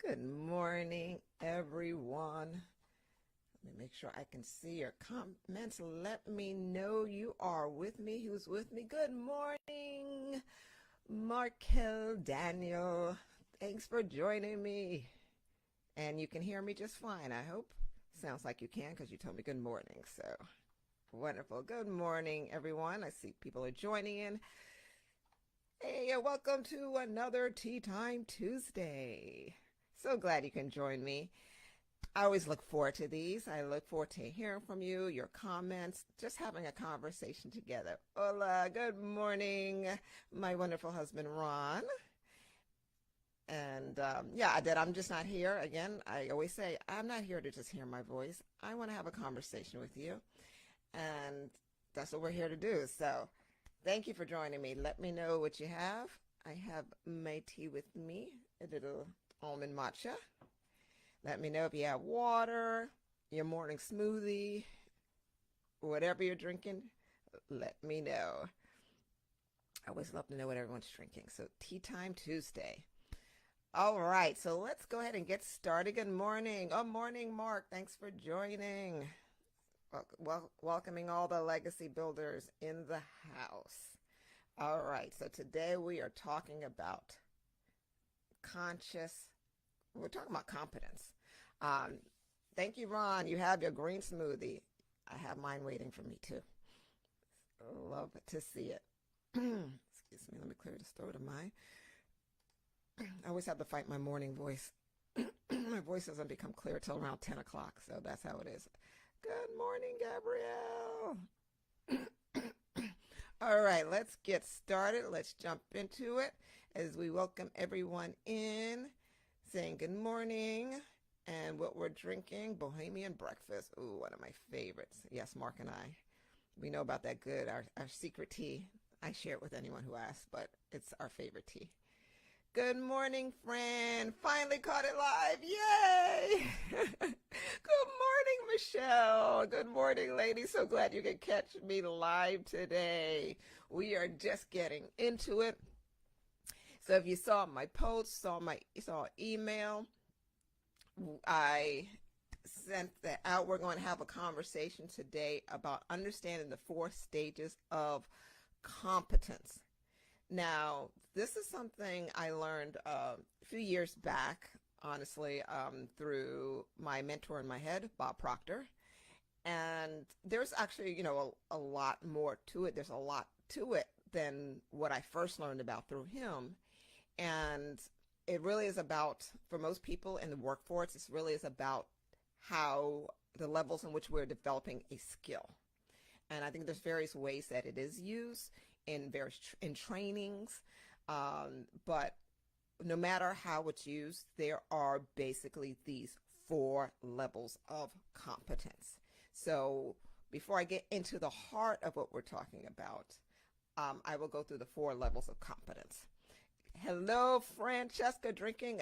Good morning, everyone. Let me make sure I can see your comments. Let me know you are with me. Who's with me? Good morning, Markel Daniel. Thanks for joining me. And you can hear me just fine, I hope. Sounds like you can because you told me good morning. So wonderful. Good morning, everyone. I see people are joining in. Hey, welcome to another Tea Time Tuesday. So glad you can join me. I always look forward to these. I look forward to hearing from you, your comments, just having a conversation together. Hola, good morning, my wonderful husband, Ron. And that I'm just not here. Again, I always say, I'm not here to just hear my voice. I want to have a conversation with you. And that's what we're here to do. So thank you for joining me. Let me know what you have. I have my tea with me, a little almond matcha. Let me know if you have water, your morning smoothie, whatever you're drinking. Let me know. I always love to know what everyone's drinking. So Tea Time Tuesday. All right, so let's go ahead and get started. Good morning. Oh, morning, Mark. Thanks for joining. Welcoming all the legacy builders in the house. All right, so today we are talking about we're talking about competence. Thank you, Ron. You have your green smoothie. I have mine waiting for me too. Love to see it. Excuse me, let me clear this throat of mine. I always have to fight my morning voice. My voice doesn't become clear till around 10 o'clock, so that's how it is. Good morning, Gabrielle. All right, let's get started. Let's jump into it as we welcome everyone in, saying good morning and what we're drinking, Bohemian breakfast. Ooh, one of my favorites. Yes, Mark and I, we know about that good, our secret tea. I share it with anyone who asks, but it's our favorite tea. Good morning, Fran. Finally caught it live. Yay! Good morning, Michelle. Good morning, ladies. So glad you could catch me live today. We are just getting into it. So if you saw my post, saw email, I sent that out. We're going to have a conversation today about understanding the 4 stages of competence. Now, this is something I learned a few years back, honestly, through my mentor in my head, Bob Proctor. And there's actually, a lot more to it. There's a lot to it than what I first learned about through him. And it really is about, for most people in the workforce, it really is about how the levels in which we're developing a skill. And I think there's various ways that it is used in trainings, but no matter how it's used, there are basically these 4 levels of competence. So before I get into the heart of what we're talking about, I will go through the 4 levels of competence. Hello, Francesca, drinking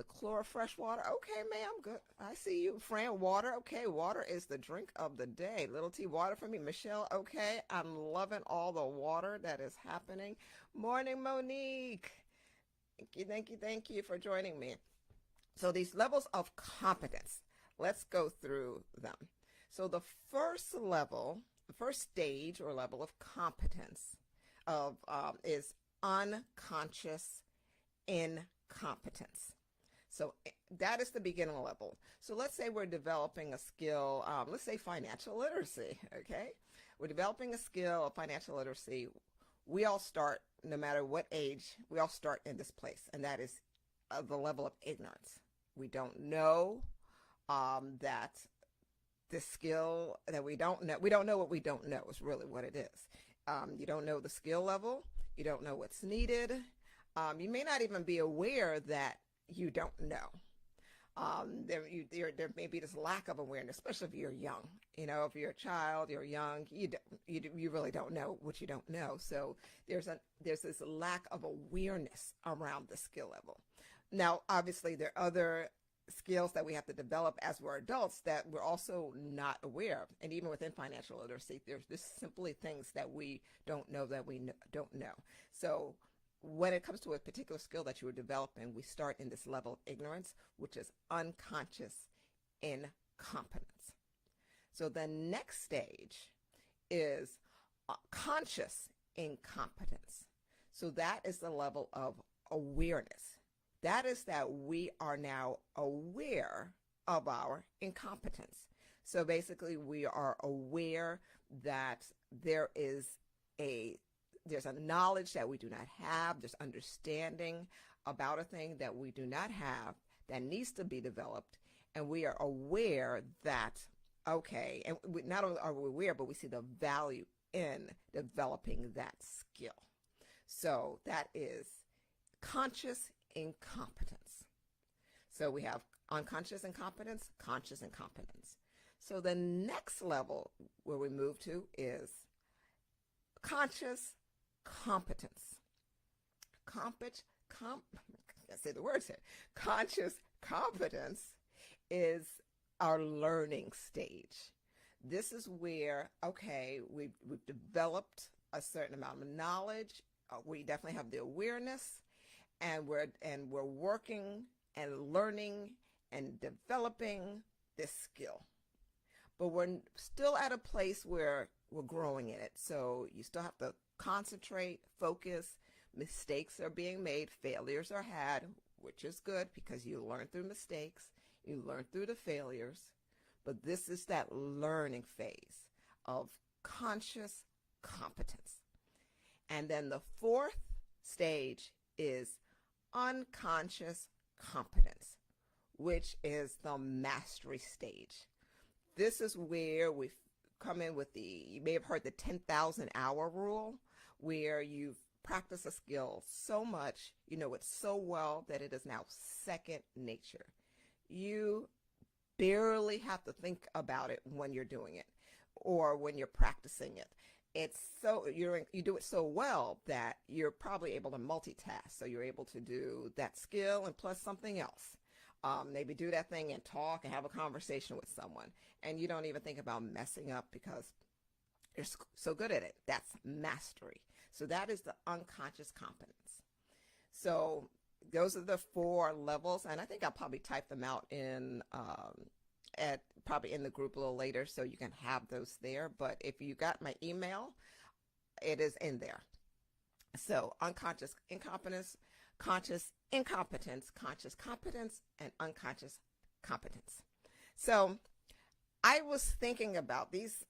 Chlora fresh water? Okay, ma'am, good. I see you. Fran, water. Okay, water is the drink of the day. Little tea, water for me. Michelle, okay. I'm loving all the water that is happening. Morning, Monique. Thank you for joining me. So these levels of competence, let's go through them. So the first level, the first stage or level of competence is unconscious incompetence. So that is the beginning level. So let's say we're developing a skill, let's say financial literacy, okay? We're developing a skill of financial literacy. We all start, no matter what age, we all start in this place, and that is the level of ignorance. We don't know that the skill that we don't know what we don't know is really what it is. You don't know the skill level. You don't know what's needed. You may not even be aware that you don't know. There may be this lack of awareness, especially if you're young. If you're a child, you're young, you really don't know what you don't know. So there's this lack of awareness around the skill level. Now, obviously, there are other skills that we have to develop as we're adults that we're also not aware of. And even within financial literacy, there's just simply things that we don't know that we don't know. So when it comes to a particular skill that you are developing, we start in this level of ignorance, which is unconscious incompetence. So the next stage is conscious incompetence. So that is the level of awareness. That is that we are now aware of our incompetence. So basically, we are aware that there's a knowledge that we do not have. There's understanding about a thing that we do not have that needs to be developed. And we are aware that, okay, and we, not only are we aware, but we see the value in developing that skill. So that is conscious incompetence. So we have unconscious incompetence, conscious incompetence. So the next level where we move to is conscious competence. I say the words here. Conscious competence is our learning stage. This is where, okay, we've developed a certain amount of knowledge. We definitely have the awareness, and we're working and learning and developing this skill. But we're still at a place where we're growing in it. So you still have to concentrate, focus. Mistakes are being made, failures are had, which is good because you learn through mistakes, you learn through the failures. But this is that learning phase of conscious competence. And then the fourth stage is unconscious competence, which is the mastery stage. This is where we come in with you may have heard the 10,000 hour rule, where you've practiced a skill so much, you know it so well that it is now second nature. You barely have to think about it when you're doing it or when you're practicing it. It's so you do it so well that you're probably able to multitask. So you're able to do that skill and plus something else. Maybe do that thing and talk and have a conversation with someone, and you don't even think about messing up because you're so good at it. That's mastery. So that is the unconscious competence. So those are the four levels, and I think I'll probably type them out in probably in the group a little later, so you can have those there. But if you got my email, it is in there. So unconscious incompetence, conscious incompetence, conscious competence, and unconscious competence. So I was thinking about these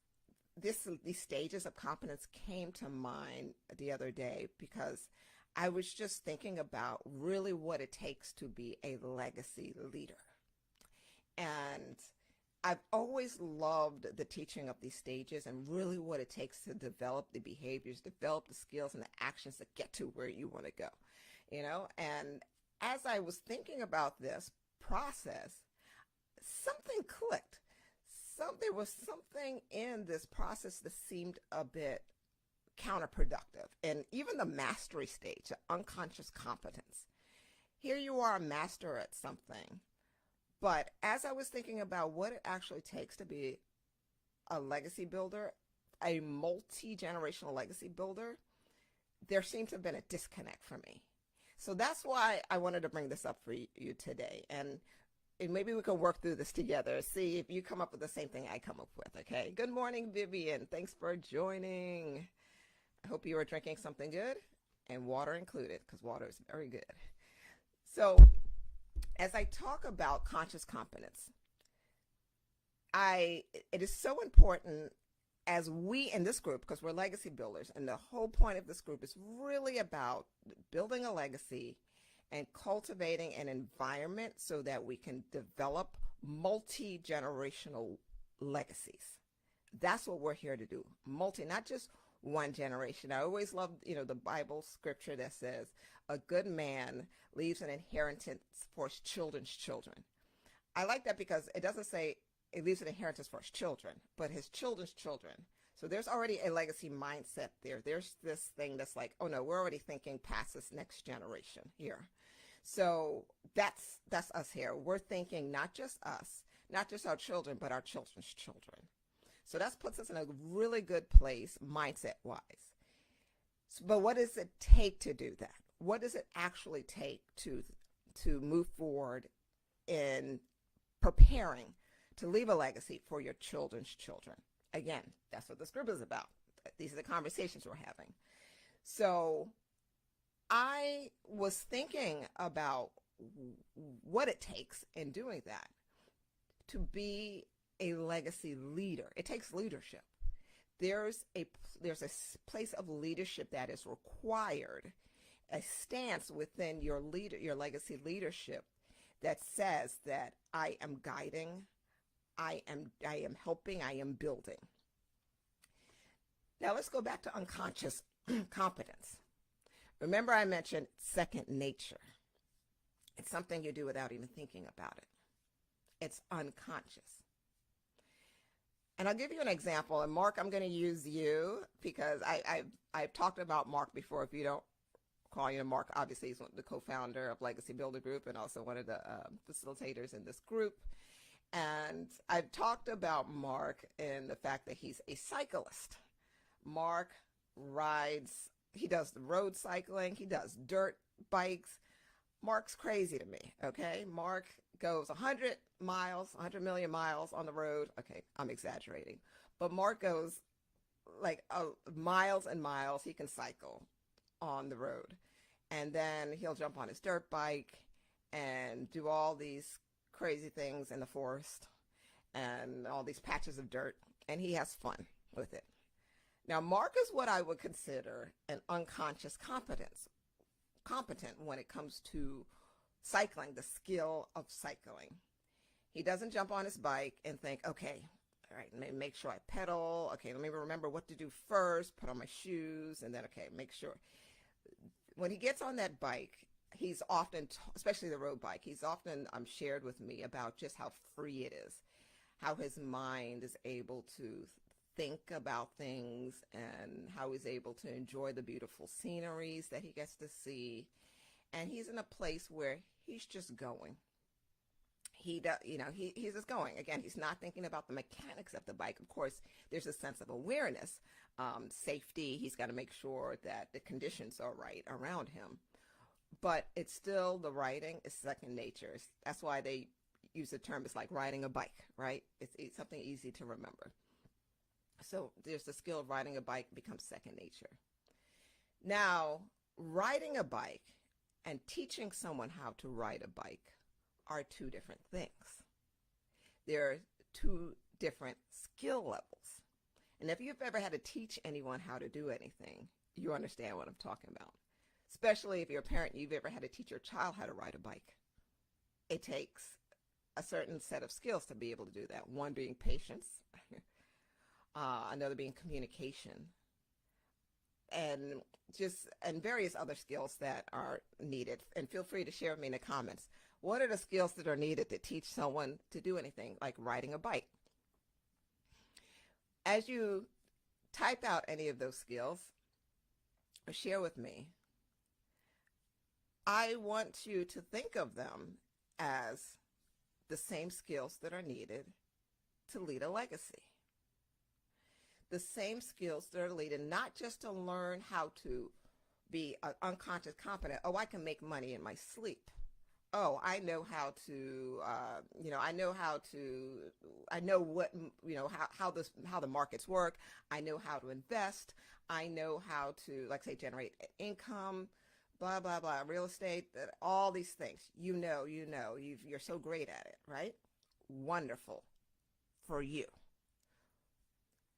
stages of competence came to mind the other day because I was just thinking about really what it takes to be a legacy leader. And I've always loved the teaching of these stages and really what it takes to develop the behaviors, develop the skills and the actions to get to where you want to go, you know? And as I was thinking about this process, something clicked. There was something in this process that seemed a bit counterproductive. And even the mastery stage, the unconscious competence. Here you are a master at something. But as I was thinking about what it actually takes to be a legacy builder, a multi-generational legacy builder, there seemed to have been a disconnect for me. So that's why I wanted to bring this up for you today. And maybe we can work through this together, see if you come up with the same thing I come up with, okay? Good morning, Vivian. Thanks for joining. I hope you are drinking something good and water included, because water is very good. So as I talk about conscious competence, it is so important as we in this group, because we're legacy builders, and the whole point of this group is really about building a legacy and cultivating an environment so that we can develop multi-generational legacies. That's what we're here to do. Not just one generation. I always love, the Bible scripture that says a good man leaves an inheritance for his children's children. I like that because it doesn't say it leaves an inheritance for his children, but his children's children. So there's already a legacy mindset there. There's this thing that's like, oh no, we're already thinking past this next generation here. So that's us here. We're thinking not just us, not just our children, but our children's children. So that puts us in a really good place mindset-wise. But what does it take to do that? what does it actually take to move forward in preparing to leave a legacy for your children's children? Again, that's what this group is about. These are the conversations we're having. So I was thinking about what it takes in doing that to be a legacy leader. It takes leadership. There's a place of leadership that is required, a stance within your legacy leadership that says that I am guiding, I am helping, I am building. Now let's go back to unconscious competence. Remember I mentioned second nature. It's something you do without even thinking about it. It's unconscious. And I'll give you an example. And Mark, I'm going to use you because I've talked about Mark before. If you don't call you Mark, obviously he's the co-founder of Legacy Builder Group and also one of the facilitators in this group. And I've talked about Mark in the fact that he's a cyclist. Mark rides, he does the road cycling, he does dirt bikes. Mark's crazy to me, okay? Mark goes 100 miles, 100 million miles on the road. Okay, I'm exaggerating. But Mark goes like miles and miles. He can cycle on the road. And then he'll jump on his dirt bike and do all these crazy things in the forest and all these patches of dirt. And he has fun with it. Now, Mark is what I would consider an unconscious competent when it comes to cycling, the skill of cycling. He doesn't jump on his bike and think, okay, all right, make sure I pedal. Okay, let me remember what to do first, put on my shoes, and then, okay, make sure. When he gets on that bike, he's often, especially the road bike, he's often shared with me about just how free it is, how his mind is able to think about things and how he's able to enjoy the beautiful sceneries that he gets to see. And he's in a place where he's just going. He's just going. Again, he's not thinking about the mechanics of the bike. Of course, there's a sense of awareness, safety. He's got to make sure that the conditions are right around him. But it's still, the riding is second nature. That's why they use the term, it's like riding a bike, right? It's something easy to remember. So there's the skill of riding a bike becomes second nature. Now, riding a bike and teaching someone how to ride a bike are two different things. They're two different skill levels. And if you've ever had to teach anyone how to do anything, you understand what I'm talking about. Especially if you're a parent, you've ever had to teach your child how to ride a bike. It takes a certain set of skills to be able to do that. One being patience. Another being communication, and various other skills that are needed. And feel free to share with me in the comments. What are the skills that are needed to teach someone to do anything like riding a bike? As you type out any of those skills, or share with me, I want you to think of them as the same skills that are needed to lead a legacy. The same skills that are needed, not just to learn how to be unconscious competent. Oh, I can make money in my sleep. Oh, I know how to, I know what, how the markets work. I know how to invest. I know how to, like say, generate income, blah, blah, blah, real estate, all these things. You're so great at it, right? Wonderful for you.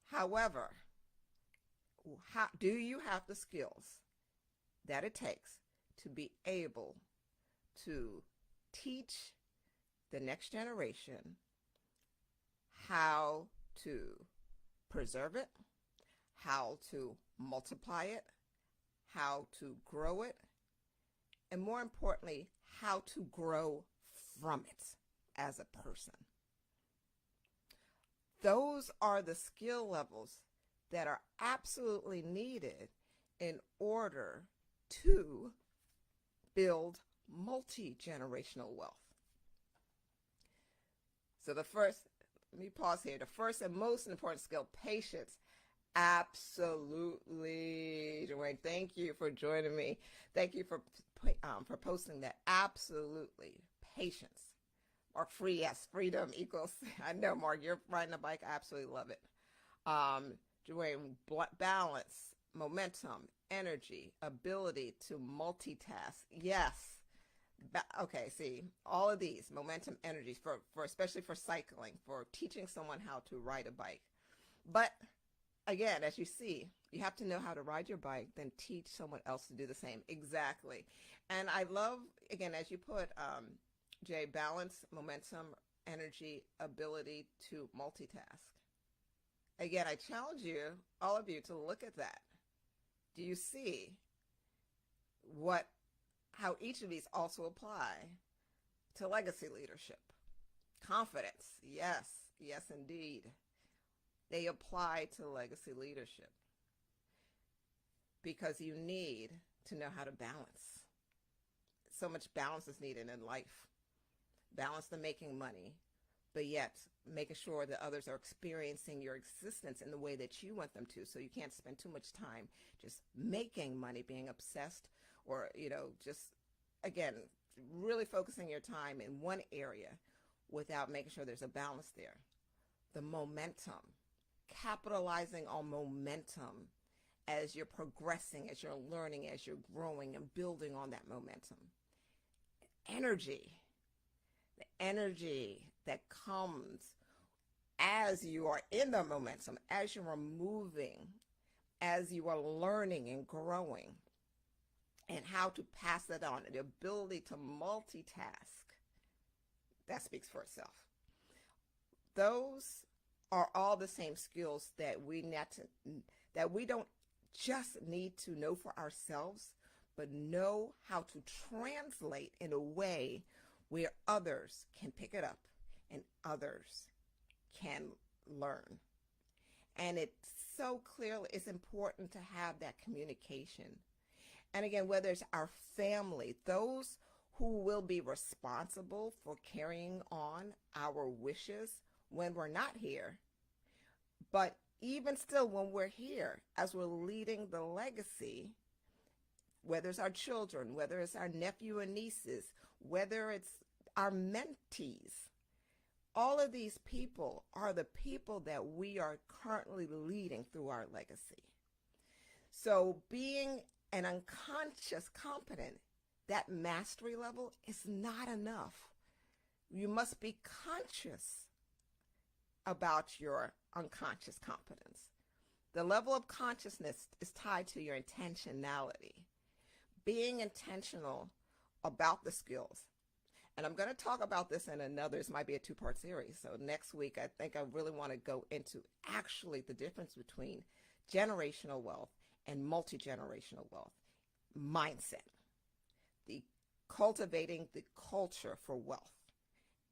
However, do you have the skills that it takes to be able to teach the next generation how to preserve it, how to multiply it, how to grow it, and more importantly, how to grow from it as a person? Those are the skill levels that are absolutely needed in order to build multi-generational wealth. So let me pause here. The first and most important skill, patience. Absolutely, Dwayne. Thank you for joining me. Thank you for posting that. Absolutely, patience. Mark, free, yes, freedom equals. I know, Mark, you're riding a bike. I absolutely love it. Dwayne, balance, momentum, energy, ability to multitask. Yes. Okay, see, all of these momentum, energies for especially for cycling, for teaching someone how to ride a bike. But again, as you see, you have to know how to ride your bike, then teach someone else to do the same. Exactly. And I love, again, as you put, Jay, balance, momentum, energy, ability to multitask. Again, I challenge you, all of you, to look at that. Do you see what, how each of these also apply to legacy leadership? Confidence, yes, yes, indeed. They apply to legacy leadership because you need to know how to balance. So much balance is needed in life. Balance the making money, but yet making sure that others are experiencing your existence in the way that you want them to. So you can't spend too much time just making money, being obsessed, or, just, again, really focusing your time in one area without making sure there's a balance there. The momentum, capitalizing on momentum as you're progressing, as you're learning, as you're growing and building on that momentum. Energy, the energy that comes as you are in the momentum, as you are moving, as you are learning and growing, and how to pass that on, the ability to multitask, that speaks for itself. Those are all the same skills that we don't just need to know for ourselves, but know how to translate in a way where others can pick it up and others can learn. And it's so clearly, it's important to have that communication. And again, whether it's our family, those who will be responsible for carrying on our wishes when we're not here, but even still when we're here, as we're leading the legacy, whether it's our children, whether it's our nephew and nieces, whether it's our mentees, all of these people are the people that we are currently leading through our legacy. So being an unconscious competent, that mastery level is not enough. You must be conscious about your unconscious competence. The level of consciousness is tied to your intentionality. Being intentional about the skills. And I'm going to talk about this in another, this might be a two-part series. So next week, I think I really want to go into actually the difference between generational wealth and multi-generational wealth. Mindset. The cultivating the culture for wealth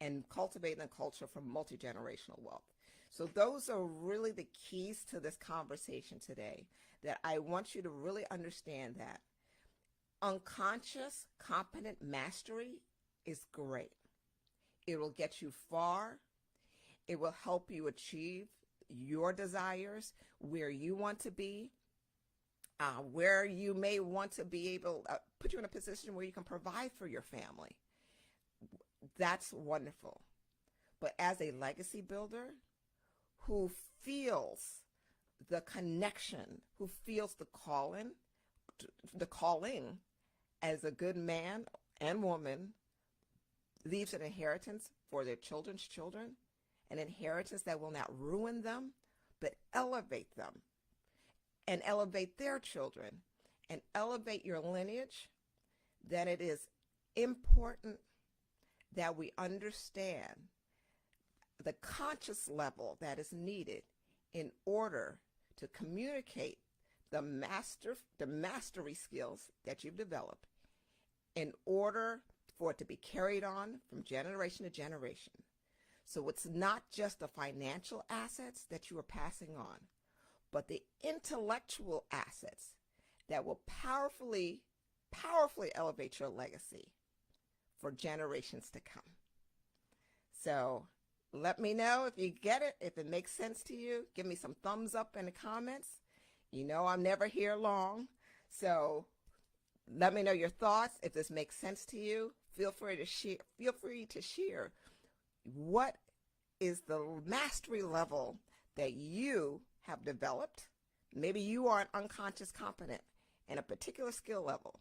and cultivating the culture for multi-generational wealth. So those are really the keys to this conversation today, that I want you to really understand that unconscious competent mastery is great. It will get you far. It will help you achieve your desires, where you want to be, where you may want to be able to put you in a position where you can provide for your family. That's wonderful. But as a legacy builder who feels the connection, who feels the calling as a good man and woman, leaves an inheritance for their children's children, an inheritance that will not ruin them, but elevate them and elevate their children and elevate your lineage, then it is important that we understand the conscious level that is needed in order to communicate the mastery skills that you've developed, in order for it to be carried on from generation to generation. So it's not just the financial assets that you are passing on, but the intellectual assets that will powerfully elevate your legacy for generations to come. So Let me know if you get it, if it makes sense to you. Give me some thumbs up in the comments. You know I'm never here long, so let me know your thoughts. If this makes sense to you, feel free to share. Feel free to share what is the mastery level that you have developed. Maybe you are an unconscious competent in a particular skill level.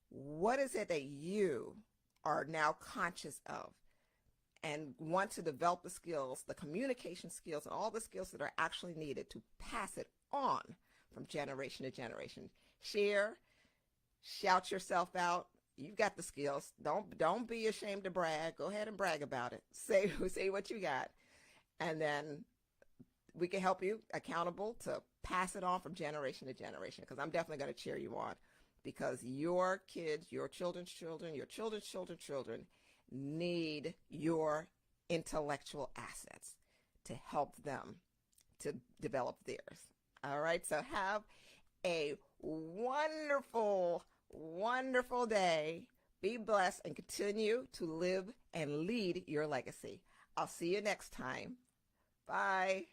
What is it that you are now conscious of and want to develop the skills, the communication skills, and all the skills that are actually needed to pass it on from generation to generation? Share, shout yourself out. You've got the skills. Don't be ashamed to brag. Go ahead and brag about it. Say what you got, and then we can help you accountable to pass it on from generation to generation, because I'm definitely going to cheer you on, because your kids, your children's children, your children's children need your intellectual assets to help them to develop theirs. All right, so have a wonderful, wonderful day. Be blessed and continue to live and lead your legacy. I'll see you next time. Bye.